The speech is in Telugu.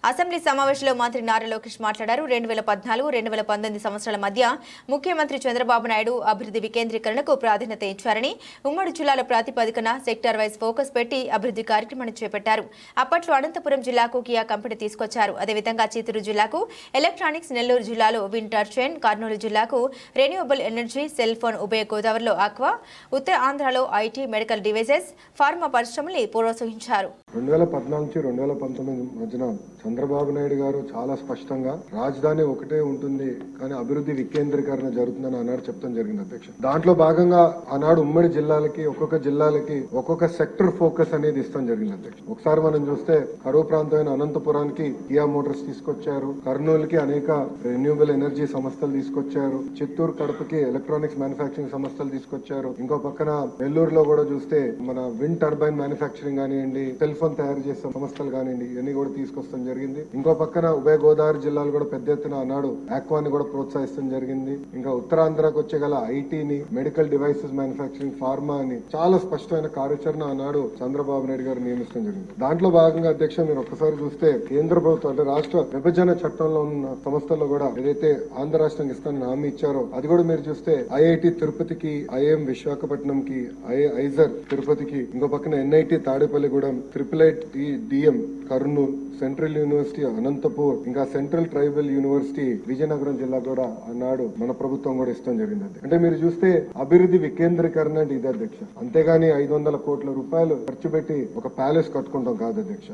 అసెంబ్లీ సమావేశంలో మంత్రి నారా లోకేష్ మాట్లాడారు. 2014-2019 సంవత్సరాల మధ్య ముఖ్యమంత్రి చంద్రబాబు నాయుడు అభివృద్ధి వికేంద్రీకరణకు ప్రాధాన్యత ఇచ్చారని, ఉమ్మడి జిల్లాల ప్రాతిపదికన సెక్టార్ వైజ్ ఫోకస్ పెట్టి అభివృద్ధి కార్యక్రమాన్ని చేపట్టారు. అప్పట్లో అనంతపురం జిల్లాకు కియా కంపెనీ తీసుకొచ్చారు. అదేవిధంగా చిత్తూరు జిల్లాకు ఎలక్ట్రానిక్స్, నెల్లూరు జిల్లాలో విండ్ టర్బైన్, కర్నూలు జిల్లాకు రెన్యూవబుల్ ఎనర్జీ, సెల్ ఫోన్, ఉభయ గోదావరిలో ఆక్వా, ఉత్తర ఆంధ్రలో ఐటీ, మెడికల్ డివైజెస్, ఫార్మా పరిశ్రమల్ని ప్రోత్సహించారు. 2014-2019 మధ్యన చంద్రబాబు నాయుడు గారు చాలా స్పష్టంగా రాజధాని ఒకటే ఉంటుంది కానీ అభివృద్ధి వికేంద్రీకరణ జరుగుతుందని ఆనాడు చెప్తాం జరిగింది అధ్యక్ష. దాంట్లో భాగంగా ఆనాడు ఉమ్మడి జిల్లాలకి ఒక్కొక్క సెక్టర్ ఫోకస్ అనేది ఇస్తాం జరిగింది అధ్యక్ష. ఒకసారి మనం చూస్తే కరువు ప్రాంతమైన అనంతపురానికి కియా మోటార్స్ తీసుకొచ్చారు, కర్నూలుకి అనేక రెన్యూవబుల్ ఎనర్జీ సంస్థలు తీసుకొచ్చారు, చిత్తూరు కడపకి ఎలక్ట్రానిక్స్ మ్యానుఫాక్చరింగ్ సంస్థలు తీసుకొచ్చారు. ఇంకో పక్కన నెల్లూరులో కూడా చూస్తే మన విండ్ టర్బైన్ మ్యానుఫాక్చరింగ్ కానివ్వండి, సెల్ ఫోన్ తయారు చేసే సంస్థలు కానివ్వండి, ఇవన్నీ కూడా తీసుకొస్తాం జరిగింది. ఇంకో పక్కన ఉభయ గోదావరి జిల్లాలు కూడా పెద్ద ఎత్తున ఆనాడు ఆక్వాని కూడా ప్రోత్సహిస్తాం జరిగింది. ఇంకా ఉత్తరాంధ్రకు వచ్చే గల ఐటీని, మెడికల్ డివైసెస్ మ్యానుఫాక్చరింగ్, ఫార్మా అని చాలా స్పష్టమైన కార్యాచరణ ఆనాడు చంద్రబాబు నాయుడు గారు నియమించడం జరిగింది. దాంట్లో భాగంగా అధ్యక్ష మీరు ఒక్కసారి చూస్తే కేంద్ర ప్రభుత్వం అంటే రాష్ట్ర విభజన చట్టంలో ఉన్న సంస్థల్లో కూడా ఏదైతే ఆంధ్ర రాష్ట్రానికి ఇస్తానని హామీ ఇచ్చారో అది కూడా మీరు చూస్తే ఐఐటి తిరుపతికి, ఐఎం విశాఖపట్నంకి, ఐజర్ తిరుపతికి, ఇంకో పక్కన NIT Tadepalligudem, IIIT-DM Kurnool, central university Anantapur, ఇంకా సెంట్రల్ ట్రైబల్ యూనివర్సిటీ విజయనగరం జిల్లా కూడా ఆనాడు మన ప్రభుత్వం కూడా ఇష్టం జరిగింది. అంటే మీరు చూస్తే అభివృద్ధి వికేంద్రీకరణ అంటే ఇది అధ్యక్ష. అంతేగాని 500 కోట్ల రూపాయలు ఖర్చు పెట్టి ఒక ప్యాలెస్ కట్టుకుంటాం కాదు అధ్యక్ష.